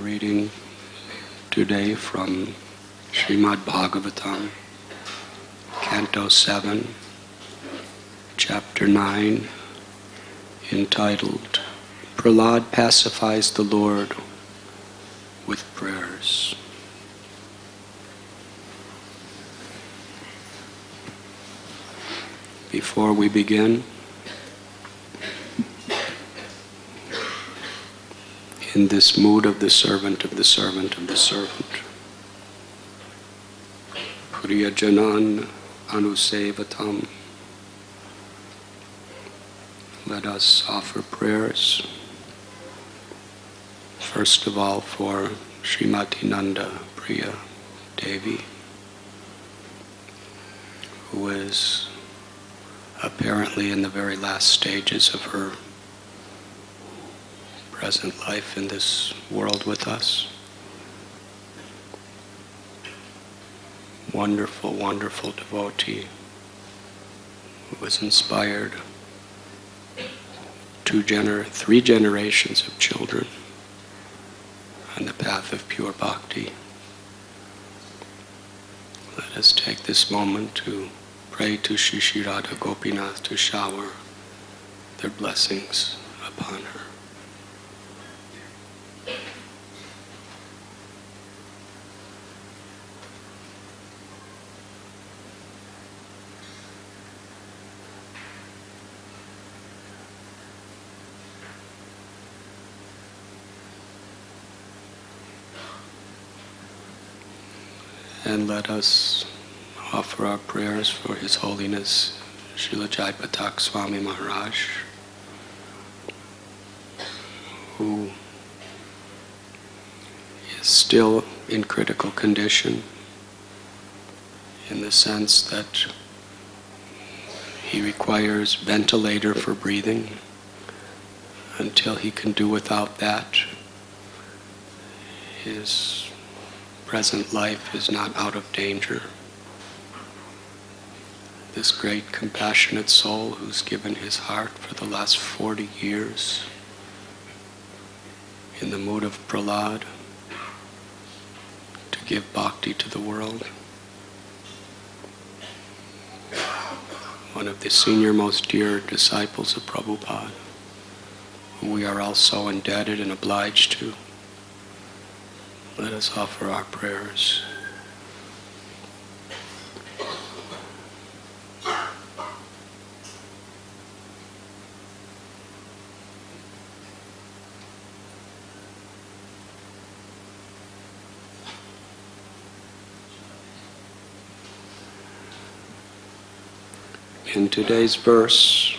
reading today from Srimad Bhagavatam, Canto 7, Chapter 9, entitled, Prahlad Pacifies the Lord with Prayers. Before we begin, in this mood of the servant of the servant of the servant, Priyajanan Anusevatam, let us offer prayers, first of all for Srimati Nanda Priya Devi, who is apparently in the very last stages of her present life in this world with us. Wonderful, wonderful devotee who was inspired three generations of children on the path of pure bhakti. Let us take this moment to pray to Shri Shri Radha Gopinath to shower their blessings upon her. And let us offer our prayers for His Holiness Srila Jaipatak Swami Maharaj, who is still in critical condition in the sense that he requires ventilator for breathing. Until he can do without that, his present life is not out of danger. This great compassionate soul who's given his heart for the last 40 years in the mood of Prahlad to give bhakti to the world. One of the senior most dear disciples of Prabhupada, who we are all so indebted and obliged to. Let us offer our prayers. In today's verse,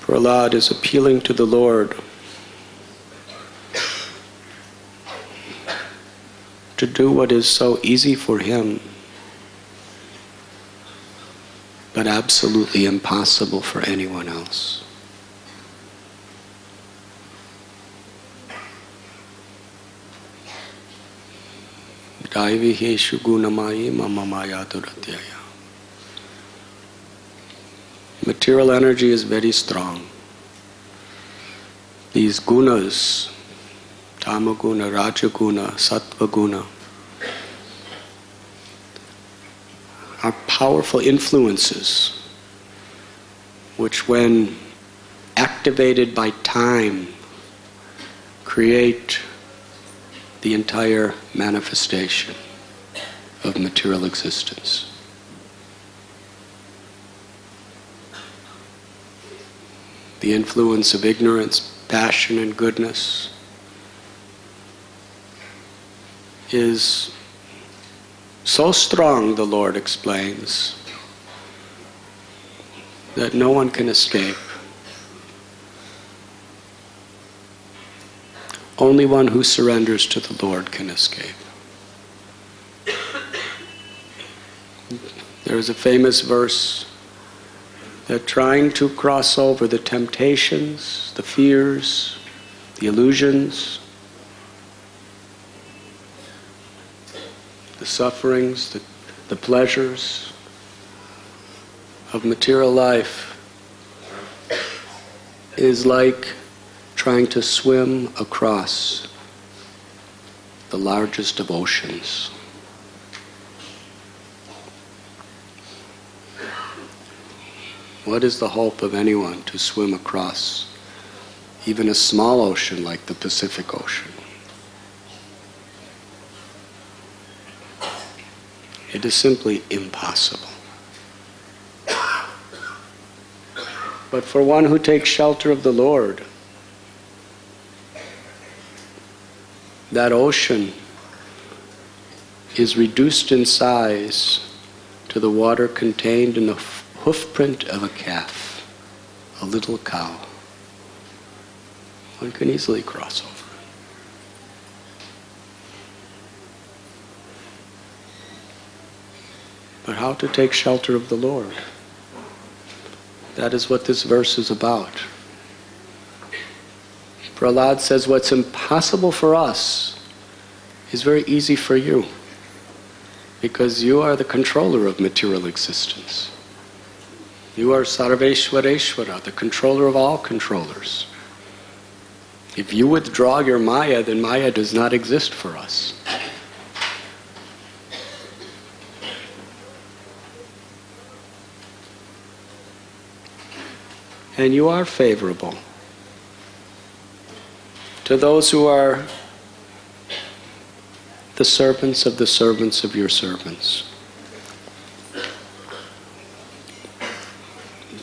Prahlad is appealing to the Lord to do what is so easy for him, but absolutely impossible for anyone else. Daiviheshu gunamayi mama maya duratyaya. Material energy is very strong. These gunas, tamaguna, rajaguna, sattvaguna, are powerful influences which, when activated by time, create the entire manifestation of material existence. The influence of ignorance, passion, and goodness is so strong, the Lord explains, that no one can escape. Only one who surrenders to the Lord can escape. There is a famous verse that trying to cross over the temptations, the fears, the illusions, the sufferings, the pleasures of material life is like trying to swim across the largest of oceans. What is the hope of anyone to swim across even a small ocean like the Pacific Ocean? It is simply impossible. But for one who takes shelter of the Lord, that ocean is reduced in size to the water contained in the hoofprint of a calf, a little cow. One can easily cross over. But how to take shelter of the Lord? That is what this verse is about. Prahlad says what's impossible for us is very easy for you, because you are the controller of material existence. You are Sarveshwareshwara, the controller of all controllers. If you withdraw your Maya, then Maya does not exist for us. And you are favorable to those who are the servants of your servants.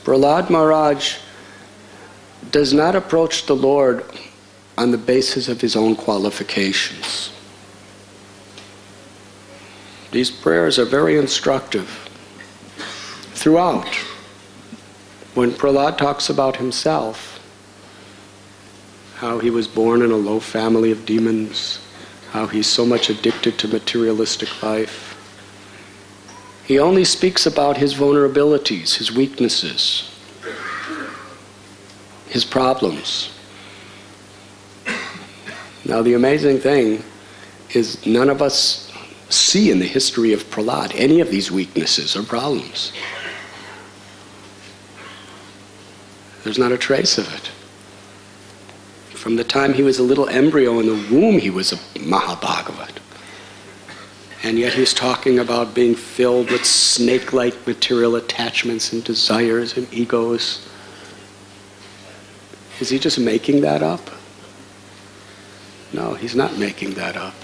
Prahlad Maharaj does not approach the Lord on the basis of his own qualifications. These prayers are very instructive throughout. When Prahlad talks about himself, how he was born in a low family of demons, how he's so much addicted to materialistic life, he only speaks about his vulnerabilities, his weaknesses, his problems. Now the amazing thing is none of us see in the history of Prahlad any of these weaknesses or problems. There's not a trace of it. From the time he was a little embryo in the womb, he was a Mahabhagavat. And yet he's talking about being filled with snake-like material attachments and desires and egos. Is he just making that up? No, he's not making that up.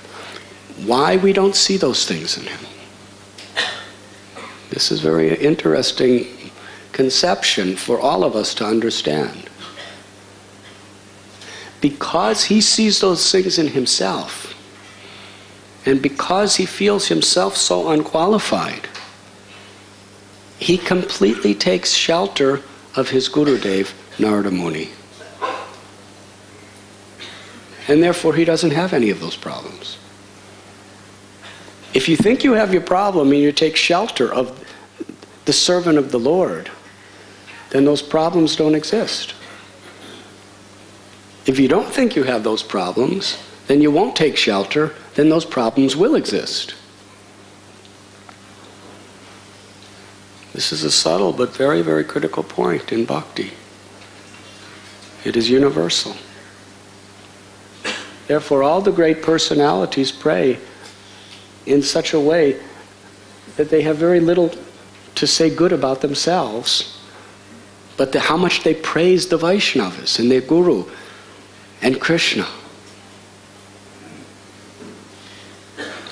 Why we don't see those things in him? This is very interesting conception for all of us to understand. Because he sees those things in himself, and because he feels himself so unqualified, he completely takes shelter of his Gurudev, Narada Muni. And therefore he doesn't have any of those problems. If you think you have your problem and you take shelter of the servant of the Lord, then those problems don't exist. If you don't think you have those problems, then you won't take shelter, then those problems will exist. This is a subtle but very, very critical point in bhakti. It is universal. Therefore, all the great personalities pray in such a way that they have very little to say good about themselves, but how much they praise the Vaishnavas and their Guru and Krishna.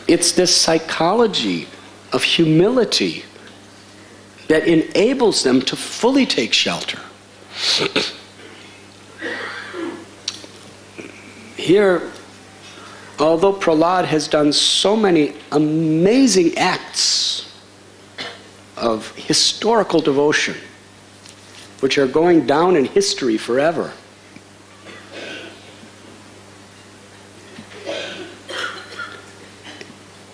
It's this psychology of humility that enables them to fully take shelter. Here, although Prahlad has done so many amazing acts of historical devotion, which are going down in history forever,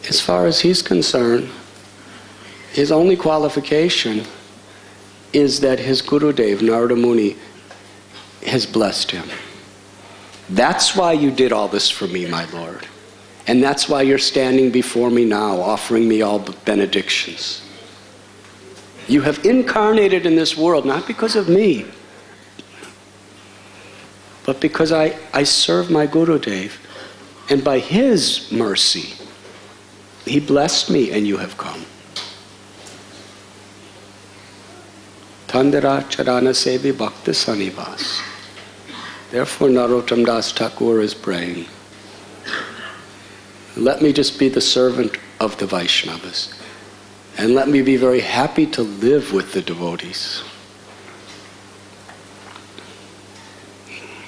as far as he's concerned, his only qualification is that his Gurudev, Narada Muni, has blessed him. That's why you did all this for me, my Lord. And that's why you're standing before me now, offering me all benedictions. You have incarnated in this world, not because of me, but because I serve my Gurudev, and by his mercy, he blessed me and you have come. Tandara Charana Sevi Bhakti Sanivas. Therefore Narottam Das Thakur is praying, let me just be the servant of the Vaishnavas, and let me be very happy to live with the devotees.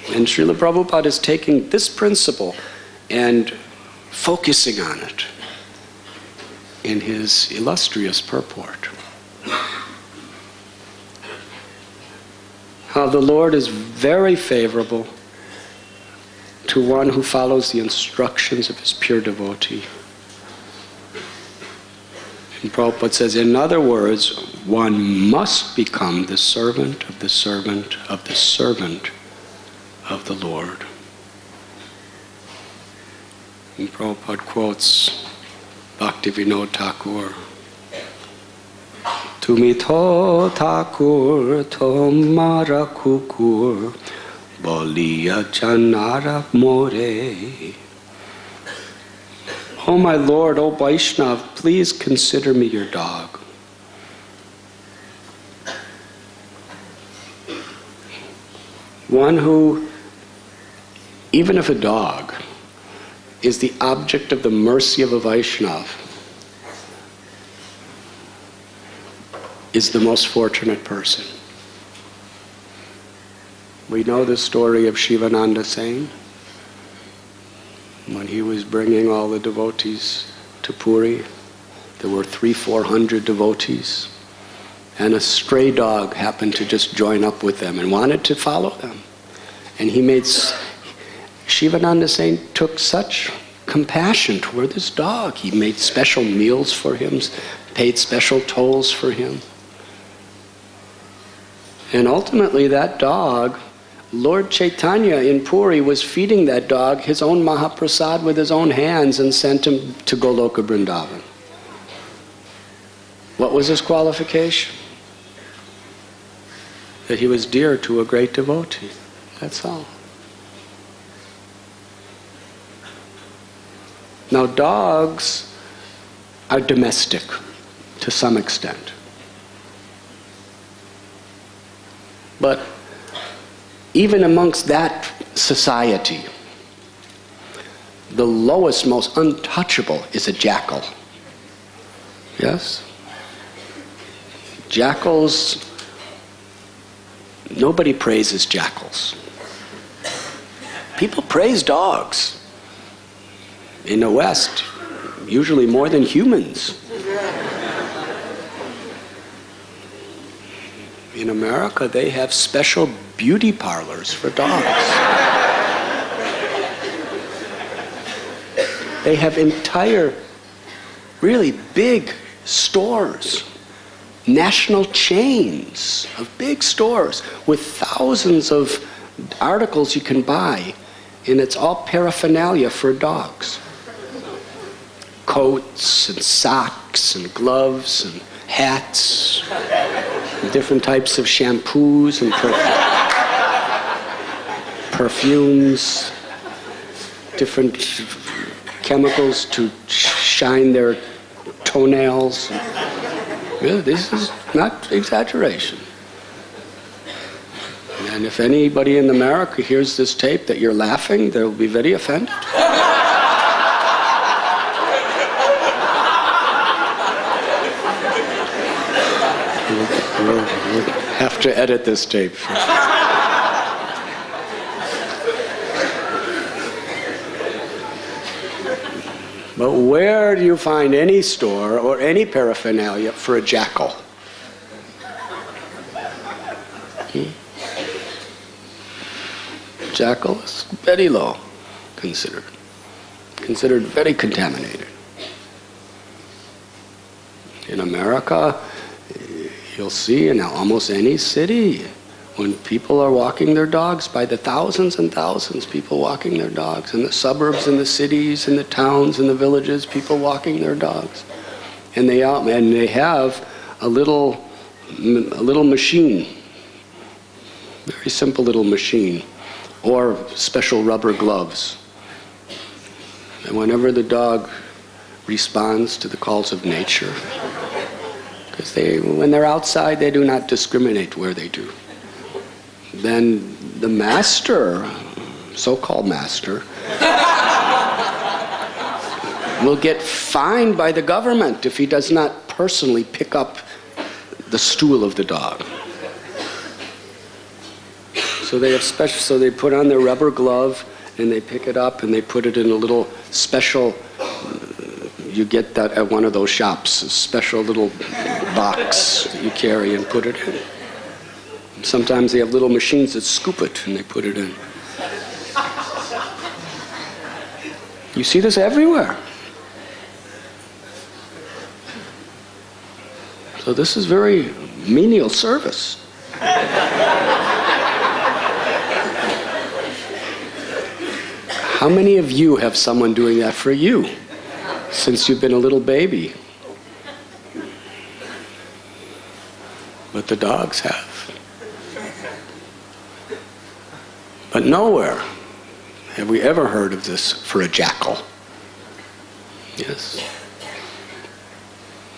And Srila Prabhupada is taking this principle and focusing on it in his illustrious purport. How the Lord is very favorable to one who follows the instructions of his pure devotee. And Prabhupada says, in other words, one must become the servant of the servant of the servant of the Lord. And Prabhupada quotes Bhaktivinoda Thakur, Tumi to Thakur tomara kukur boliya janara more. Oh my Lord, oh Vaishnav, please consider me your dog. One who, even if a dog is the object of the mercy of a Vaishnav, is the most fortunate person. We know the story of Shivananda Sain. When he was bringing all the devotees to Puri, there were 300-400 devotees, and a stray dog happened to just join up with them and wanted to follow them. And Shivananda Sain took such compassion toward this dog. He made special meals for him, paid special tolls for him. And ultimately that dog, Lord Chaitanya in Puri was feeding that dog his own Mahaprasad with his own hands and sent him to Goloka Vrindavan. What was his qualification? That he was dear to a great devotee. That's all. Now dogs are domestic to some extent. But even amongst that society, the lowest, most untouchable is a jackal. Yes? Jackals, nobody praises jackals. People praise dogs. In the West, usually more than humans. In America, they have special beauty parlors for dogs. They have entire, really big stores, national chains of big stores with thousands of articles you can buy, and it's all paraphernalia for dogs. Coats and socks and gloves and hats, and different types of shampoos and perfumes, different chemicals to shine their toenails. Really, this is not exaggeration. And if anybody in America hears this tape that you're laughing, they'll be very offended. We'll have to edit this tape. But where do you find any store or any paraphernalia for a jackal? Jackal is very low considered very contaminated. In America, you'll see in almost any city, when people are walking their dogs, by the thousands and thousands, people walking their dogs. In the suburbs, in the cities, in the towns, in the villages, people walking their dogs. And they have a little machine, very simple little machine, or special rubber gloves. And whenever the dog responds to the calls of nature, because when they're outside, they do not discriminate where they do. Then the master, so-called master, will get fined by the government if he does not personally pick up the stool of the dog. So they have special. So they put on their rubber glove and they pick it up and they put it in a little special. You get that at one of those shops, a special little box that you carry and put it in. Sometimes they have little machines that scoop it and they put it in. You see this everywhere. So this is very menial service. How many of you have someone doing that for you since you've been a little baby? But the dogs have. But nowhere have we ever heard of this for a jackal. Yes.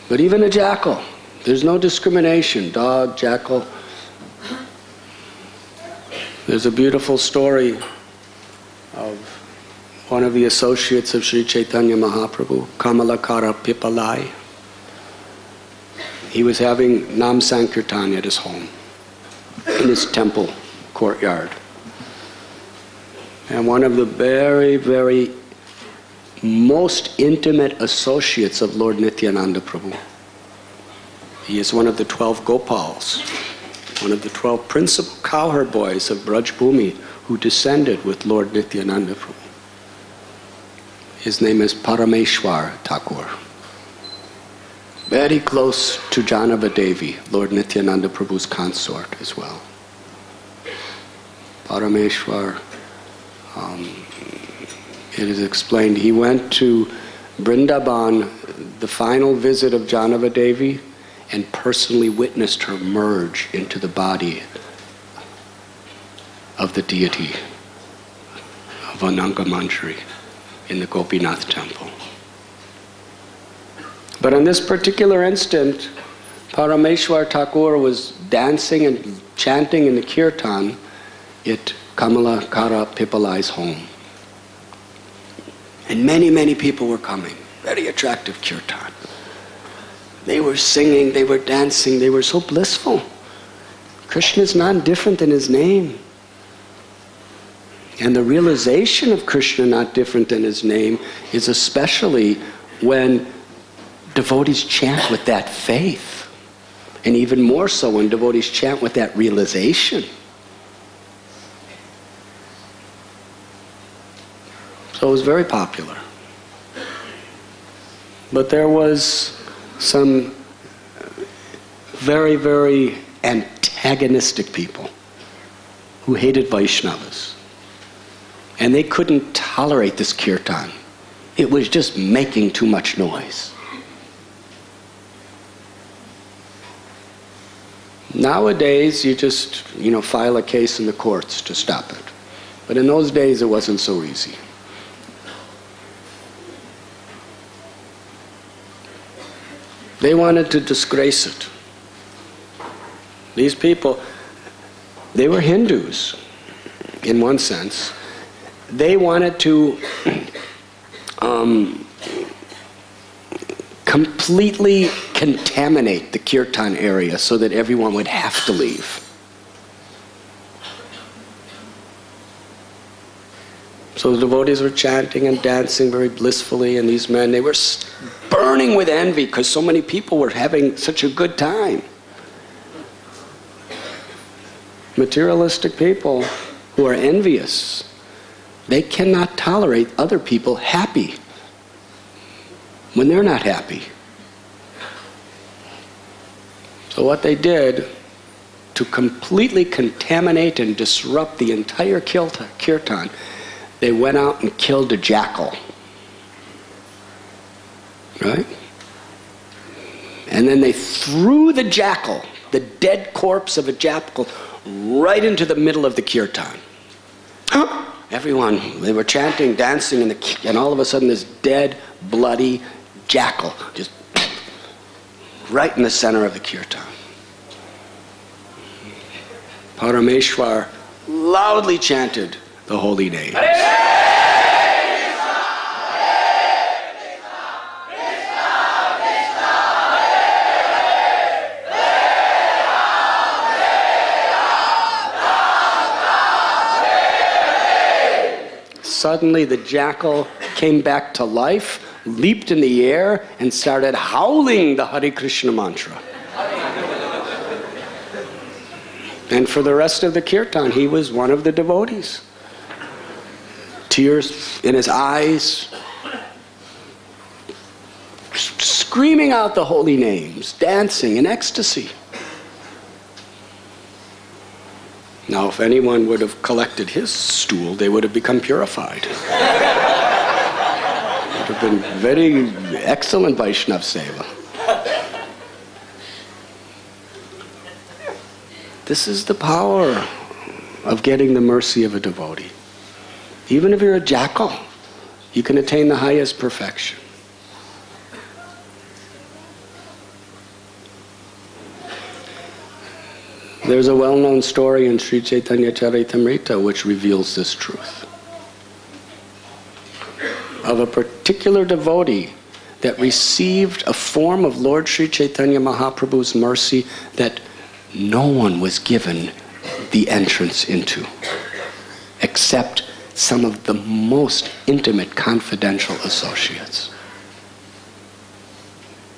But even a jackal, there's no discrimination. Dog, jackal. There's a beautiful story of one of the associates of Sri Chaitanya Mahaprabhu, Kamalakara Pipalai. He was having Nam Sankirtan at his home, in his temple courtyard. And one of the very, very most intimate associates of Lord Nityananda Prabhu, he is one of the 12 Gopals, one of the 12 principal cowherd boys of Braj Bhumi who descended with Lord Nityananda Prabhu. His name is Parameshwar Thakur. Very close to Janava Devi, Lord Nityananda Prabhu's consort as well. Parameshwar, it is explained, he went to Vrindavan, the final visit of Janava Devi, and personally witnessed her merge into the body of the deity of Ananga Manjari in the Gopinath temple. But in this particular instant, Parameshwar Thakur was dancing and chanting in the kirtan at Kamalakara Pipalai's home. And many, many people were coming. Very attractive kirtan. They were singing, they were dancing, they were so blissful. Krishna is not different than his name. And the realization of Krishna not different than his name is especially when devotees chant with that faith. And even more so when devotees chant with that realization. So it was very popular. But there was some very, very antagonistic people who hated Vaishnavas. And they couldn't tolerate this kirtan. It was just making too much noise. Nowadays, you just, file a case in the courts to stop it. But in those days, it wasn't so easy. They wanted to disgrace it. These people, they were Hindus, in one sense. They wanted to completely contaminate the kirtan area so that everyone would have to leave. So the devotees were chanting and dancing very blissfully, and these men, they were burning with envy because so many people were having such a good time. Materialistic people who are envious, they cannot tolerate other people happy when they're not happy. So what they did to completely contaminate and disrupt the entire kirtan, they went out and killed a jackal. Right? And then they threw the jackal, the dead corpse of a jackal, right into the middle of the kirtan. Everyone, they were chanting, dancing, and all of a sudden this dead, bloody jackal just right in the center of the kirtan. Parameshwar loudly chanted the holy names. Suddenly the jackal came back to life, leaped in the air, and started howling the Hare Krishna mantra. And for the rest of the kirtan, he was one of the devotees. Tears in his eyes, screaming out the holy names, dancing in ecstasy. Now, if anyone would have collected his stool, they would have become purified. It would have been very excellent Vaishnav Seva. This is the power of getting the mercy of a devotee. Even if you're a jackal, you can attain the highest perfection. There's a well-known story in Sri Chaitanya Charitamrita which reveals this truth. Of a particular devotee that received a form of Lord Sri Chaitanya Mahaprabhu's mercy that no one was given the entrance into, except some of the most intimate confidential associates.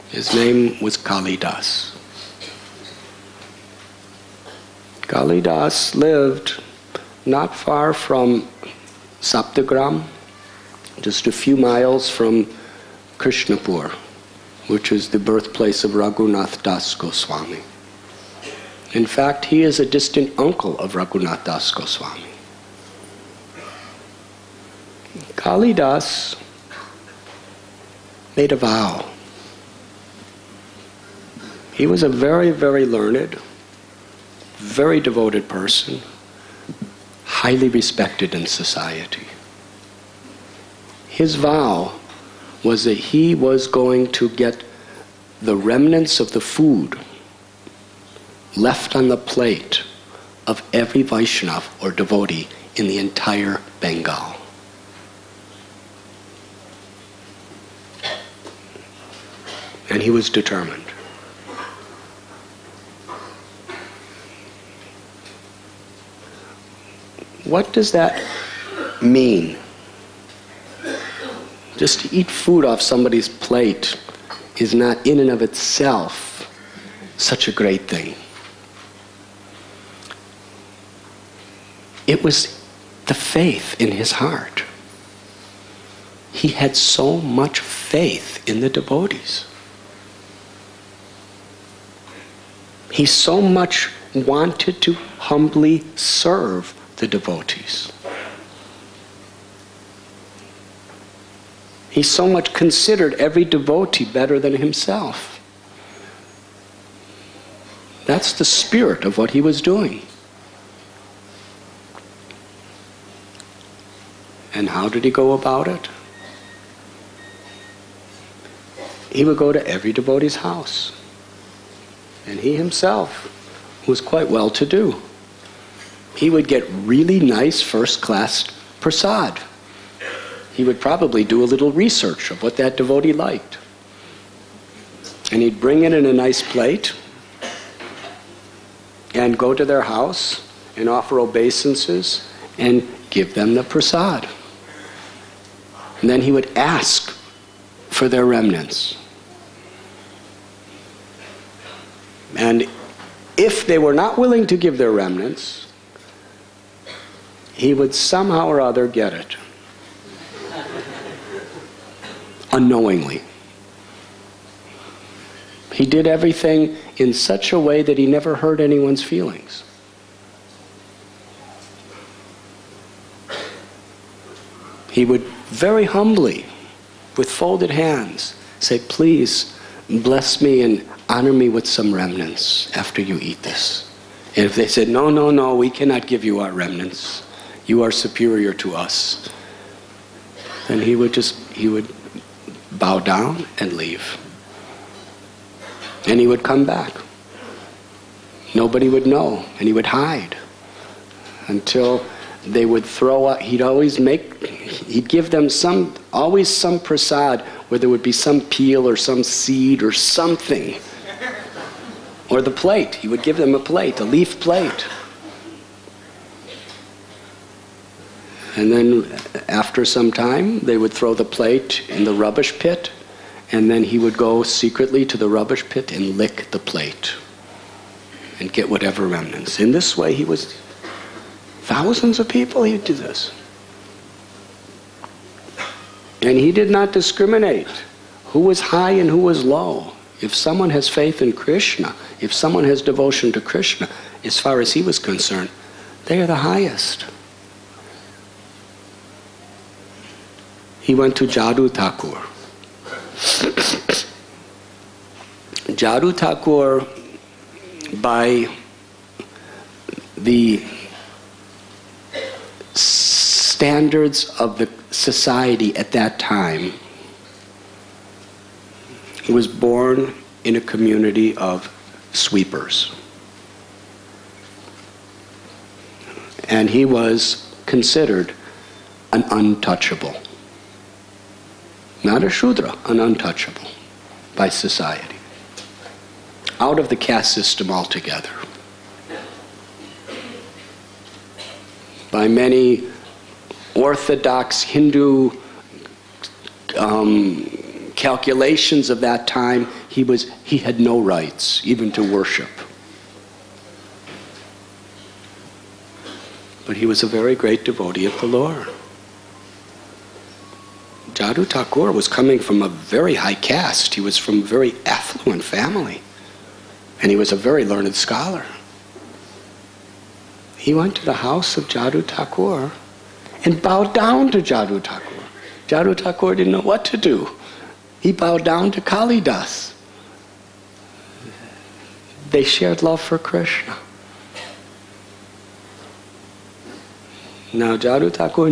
His name was Kalidas. Kalidas lived not far from Saptagram, just a few miles from Krishnapur, which is the birthplace of Radhanath Das Goswami. In fact, he is a distant uncle of Raghunath Das Goswami. Kalidas made a vow. He was a very, very learned, very devoted person, highly respected in society. His vow was that he was going to get the remnants of the food left on the plate of every Vaishnav or devotee in the entire Bengal. And he was determined. What does that mean? Just to eat food off somebody's plate is not in and of itself such a great thing. It was the faith in his heart. He had so much faith in the devotees. He so much wanted to humbly serve the devotees. He so much considered every devotee better than himself. That's the spirit of what he was doing. And how did he go about it? He would go to every devotee's house. And he himself was quite well-to-do. He would get really nice first-class prasad. He would probably do a little research of what that devotee liked. And he'd bring it in a nice plate and go to their house and offer obeisances and give them the prasad. And then he would ask for their remnants. And if they were not willing to give their remnants, he would somehow or other get it. Unknowingly. He did everything in such a way that he never hurt anyone's feelings. He would very humbly, with folded hands, say, "Please bless me and honor me with some remnants after you eat this." And if they said, "No, no, no, we cannot give you our remnants. you are superior to us, then he would bow down and leave. And he would come back. Nobody would know, and he would hide until they would throw out. He'd give them always some prasad where there would be some peel or some seed or something. Or the plate. He would give them a plate, a leaf plate. And then after some time, they would throw the plate in the rubbish pit, and then he would go secretly to the rubbish pit and lick the plate and get whatever remnants. In this way, thousands of people he'd do this. And he did not discriminate who was high and who was low. If someone has faith in Krishna, if someone has devotion to Krishna, as far as he was concerned, they are the highest. He went to Jadu Thakur. Jadu Thakur, by the standards of the society at that time, he was born in a community of sweepers. And he was considered an untouchable. Not a Shudra, an untouchable by society. Out of the caste system altogether. By many orthodox Hindu calculations of that time, he had no rights, even to worship. But he was a very great devotee of the Lord. Jadu Thakur was coming from a very high caste. He was from a very affluent family. And he was a very learned scholar. He went to the house of Jadu Thakur and bowed down to Jadu Thakur. Jadu Thakur didn't know what to do. He bowed down to Kalidas. They shared love for Krishna. Now Jadu Thakur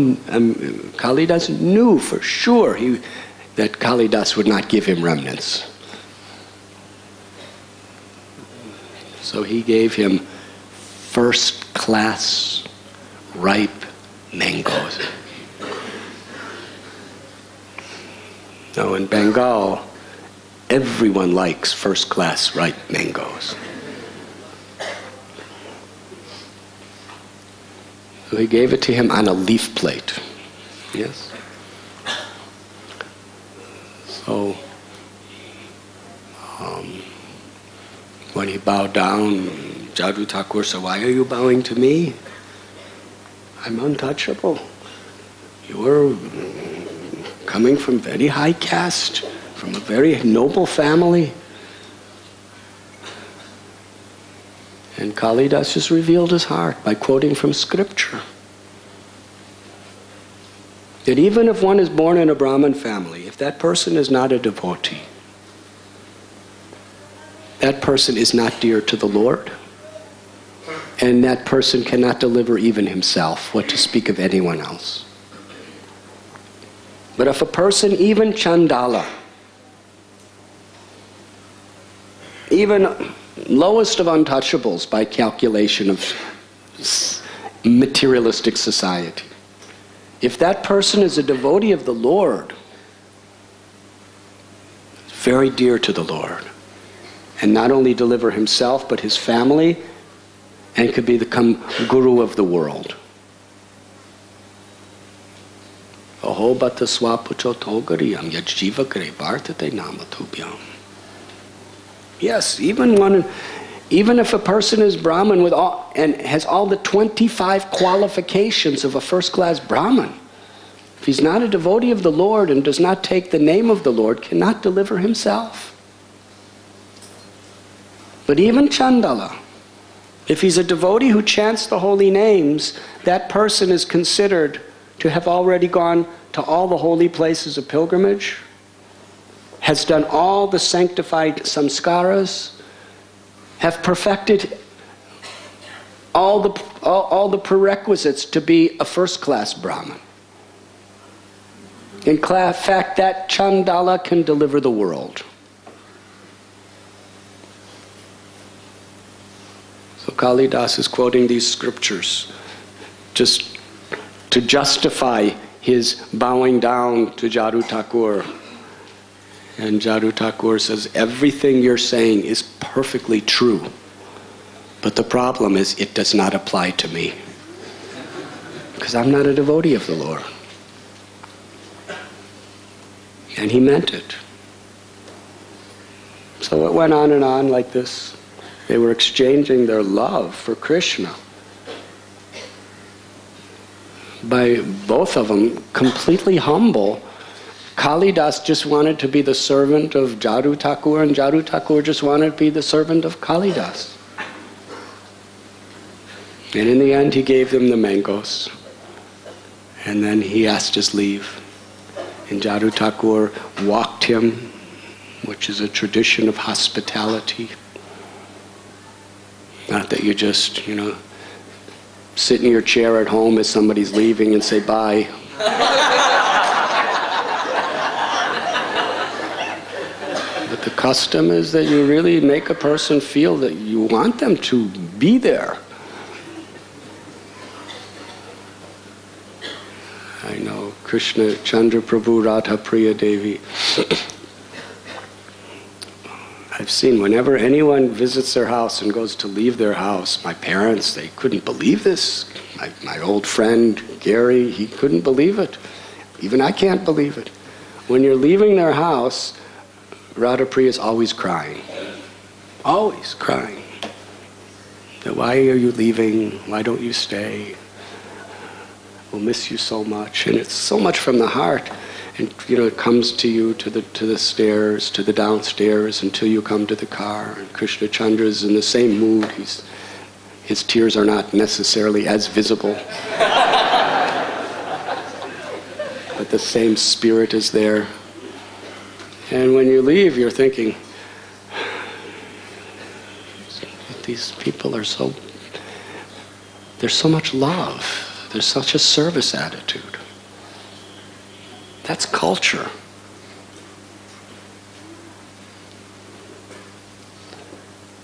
Kalidas knew for sure that Kalidas would not give him remnants. So he gave him first-class ripe mangoes. Now in Bengal, everyone likes first-class ripe mangoes. So he gave it to him on a leaf plate. Yes? So, when he bowed down, Jadu Thakur said, "Why are you bowing to me? I'm untouchable. You are coming from very high caste, from a very noble family." And Kalidas just revealed his heart by quoting from scripture. That even if one is born in a Brahmin family, if that person is not a devotee, that person is not dear to the Lord, and that person cannot deliver even himself, what to speak of anyone else. But if a person, even Chandala, even lowest of untouchables by calculation of materialistic society, if that person is a devotee of the Lord, very dear to the Lord, and not only deliver himself but his family, and could become guru of the world. Aho bata swapucho togariyam yajjiva kare bhartate namatubhyam. Yes, even if a person is Brahmin and has all the 25 qualifications of a first-class Brahmin, if he's not a devotee of the Lord and does not take the name of the Lord, cannot deliver himself. But even Chandala, if he's a devotee who chants the holy names, that person is considered to have already gone to all the holy places of pilgrimage, has done all the sanctified samskaras, have perfected all the all the prerequisites to be a first-class Brahmin. In fact, that Chandala can deliver the world. So Kalidas is quoting these scriptures just to justify his bowing down to Jadu Thakur. And Jadu Thakur says, everything you're saying is perfectly true. But the problem is, it does not apply to me. Because I'm not a devotee of the Lord. And he meant it. So it went on and on like this. They were exchanging their love for Krishna. By both of them, completely humble. Kalidas just wanted to be the servant of Jadu Thakur, and Jadu Thakur just wanted to be the servant of Kalidas. And in the end, he gave them the mangoes. And then he asked his leave. And Jadu Thakur walked him, which is a tradition of hospitality. Not that you just, sit in your chair at home as somebody's leaving and say bye. But the custom is that you really make a person feel that you want them to be there. I know Krishna, Chandra Prabhu, Radha Priya Devi. I've seen whenever anyone visits their house and goes to leave their house, my parents, they couldn't believe this. My old friend Gary, he couldn't believe it. Even I can't believe it. When you're leaving their house, Radha Priya is always crying. Always crying. That why are you leaving? Why don't you stay? We'll miss you so much. And it's so much from the heart. And it comes to you to the stairs, to the downstairs, until you come to the car. And Krishna Chandra is in the same mood. His tears are not necessarily as visible. But the same spirit is there. And when you leave, you're thinking, these people there's so much love. There's such a service attitude. That's culture.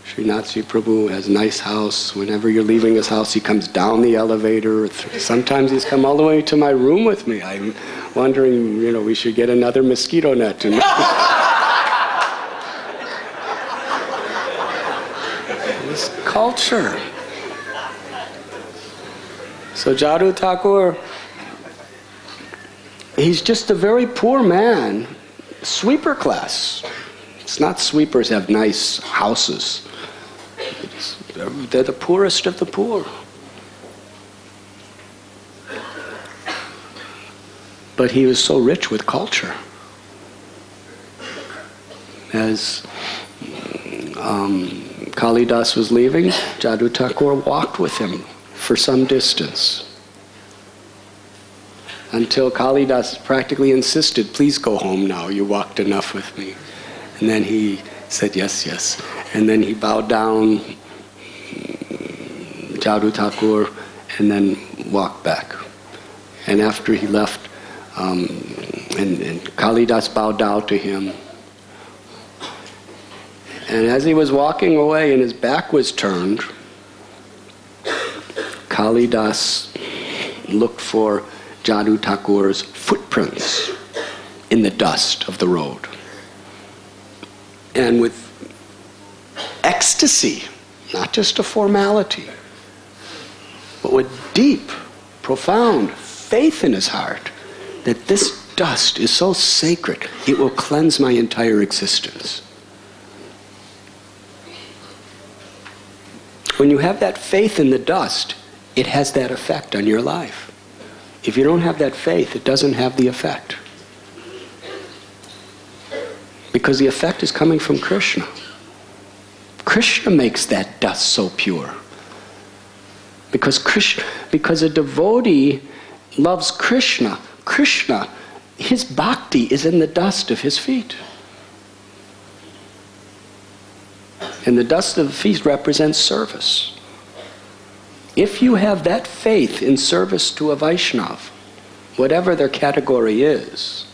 Srinathji Prabhu has a nice house. Whenever you're leaving his house, he comes down the elevator. Sometimes he's come all the way to my room with me. I'm wondering, we should get another mosquito net. This culture. So Jadu Thakur, he's just a very poor man, sweeper class. It's not sweepers have nice houses. They're the poorest of the poor. But he was so rich with culture. As Kalidas was leaving, Jadu Thakur walked with him for some distance. Until Kalidas practically insisted, please go home now, you walked enough with me. And then he said, yes, yes. And then he bowed down, Jadu Thakur, and then walked back. And after he left, and Kalidas bowed down to him. And as he was walking away and his back was turned, Kalidas looked for Jadu Thakur's footprints in the dust of the road. And with ecstasy, not just a formality, but with deep, profound faith in his heart that this dust is so sacred, it will cleanse my entire existence. When you have that faith in the dust, it has that effect on your life. If you don't have that faith, it doesn't have the effect. Because the effect is coming from Krishna. Krishna makes that dust so pure. Because a devotee loves Krishna. Krishna, his bhakti is in the dust of his feet. And the dust of the feet represents service. If you have that faith in service to a Vaishnava, whatever their category is,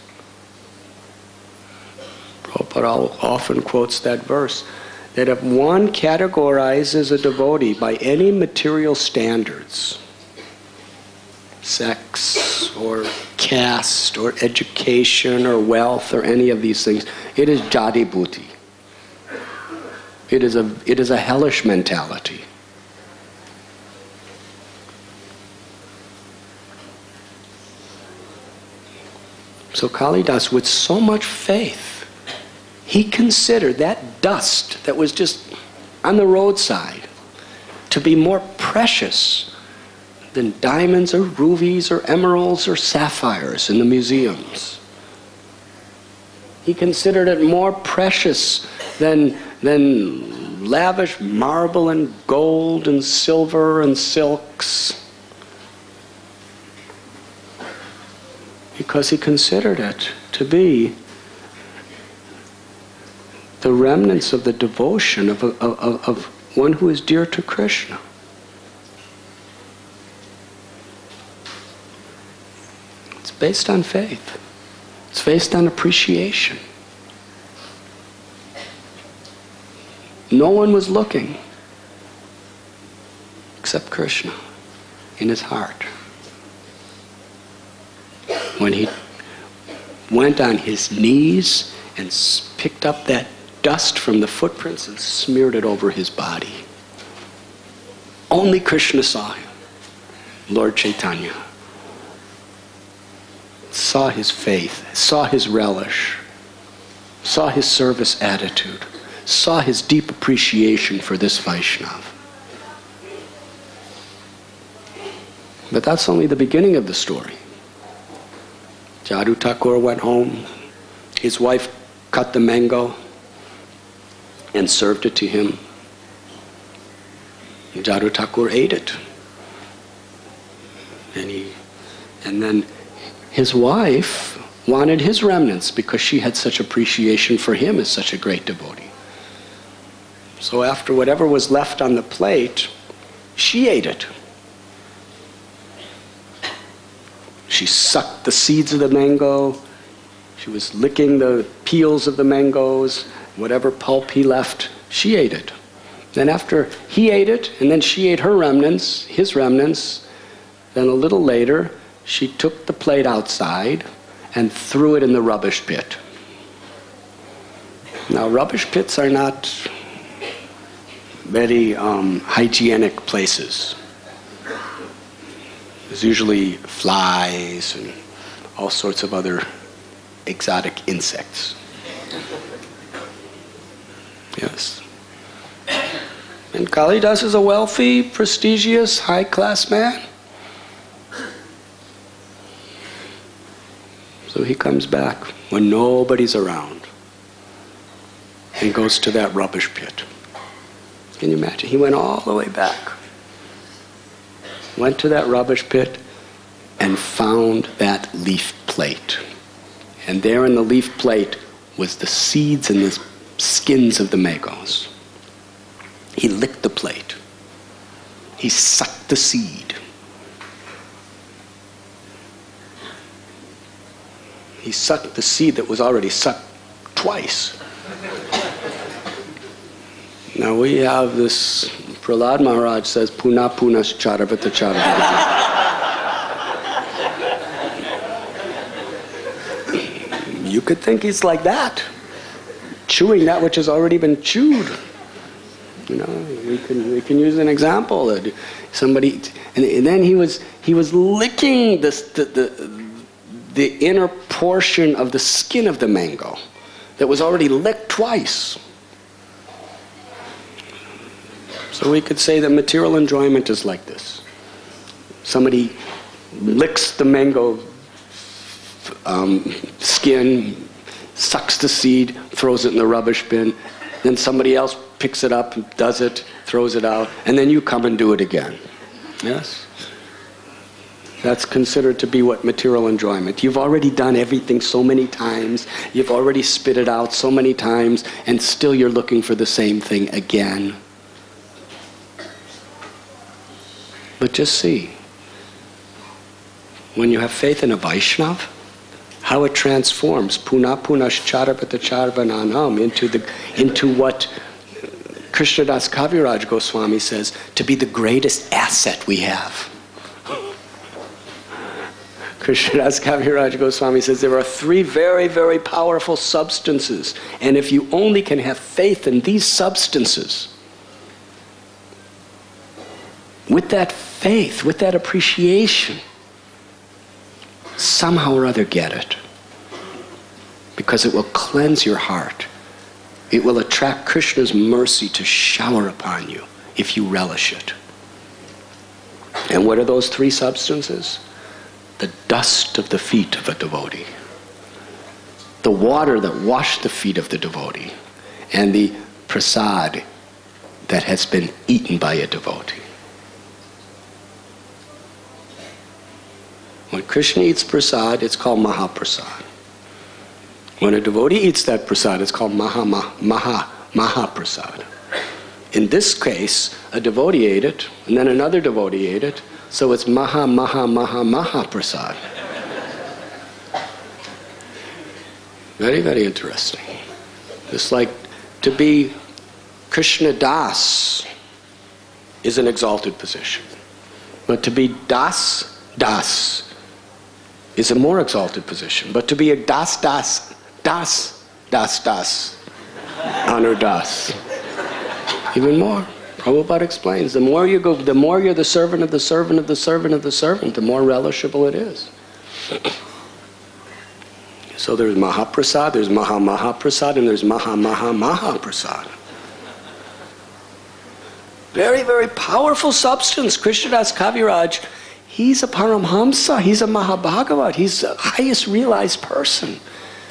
Prabhupada often quotes that verse, that if one categorizes a devotee by any material standards, sex or caste or education or wealth or any of these things, it is jadi bhuti. It is a hellish mentality. So Kalidas, with so much faith, he considered that dust that was just on the roadside to be more precious than diamonds or rubies or emeralds or sapphires in the museums. He considered it more precious than lavish marble and gold and silver and silks, because he considered it to be the remnants of the devotion of one who is dear to Krishna. It's based on faith. It's based on appreciation. No one was looking except Krishna in his heart. When he went on his knees and picked up that dust from the footprints and smeared it over his body. Only Krishna saw him. Lord Chaitanya saw his faith, saw his relish, saw his service attitude, saw his deep appreciation for this Vaishnava. But that's only the beginning of the story. Jadu Thakur went home. His wife cut the mango and served it to him. Jadu Thakur ate it. And then his wife wanted his remnants because she had such appreciation for him as such a great devotee. So after whatever was left on the plate, she ate it. She sucked the seeds of the mango. She was licking the peels of the mangoes. Whatever pulp he left, she ate it. Then after he ate it, and then she ate her remnants, his remnants, then a little later, she took the plate outside and threw it in the rubbish pit. Now, rubbish pits are not very hygienic places. There's usually flies and all sorts of other exotic insects. Yes. And Kalidas is a wealthy, prestigious, high-class man. So he comes back when nobody's around and goes to that rubbish pit. Can you imagine? He went all the way back. Went to that rubbish pit and found that leaf plate. And there in the leaf plate was the seeds and the skins of the mangoes. He licked the plate. He sucked the seed. He sucked the seed that was already sucked twice. Now we have this, Prahlad Maharaj says, Puna Punas Charavata Charavata. You could think he's like that, chewing that which has already been chewed. You know, we can use an example that somebody, and then he was licking the inner portion of the skin of the mango that was already licked twice. So we could say that material enjoyment is like this. Somebody licks the mango skin, sucks the seed, throws it in the rubbish bin. Then somebody else picks it up, does it, throws it out, and then you come and do it again. Yes? That's considered to be what material enjoyment. You've already done everything so many times, you've already spit it out so many times, and still you're looking for the same thing again. But just see, when you have faith in a Vaishnav, how it transforms puna punascharvata charvananam into what Krishnadas Kaviraj Goswami says to be the greatest asset we have. Krishnadas Kaviraj Goswami says there are 3 very, very powerful substances, and if you only can have faith in these substances, with that faith, with that appreciation, somehow or other get it. Because it will cleanse your heart. It will attract Krishna's mercy to shower upon you if you relish it. And what are those 3 substances? The dust of the feet of a devotee, the water that washed the feet of the devotee, and the prasad that has been eaten by a devotee. When Krishna eats prasad, it's called Mahaprasad. When a devotee eats that prasad, it's called Mahaprasad. In this case, a devotee ate it, and then another devotee ate it, so it's Mahaprasad. Very, very interesting. It's like to be Krishna Das is an exalted position. But to be Das is a more exalted position. But to be a Das, honor Das, even more. Prabhupada explains, the more you go, the more you're the servant of the servant of the servant of the servant, the more relishable it is. So there's Mahaprasad, there's Mahaprasad, and there's Mahaprasad. Very, very powerful substance. Krishnadas Kaviraj, he's a Paramhamsa, he's a Mahabhagavat, he's the highest realized person.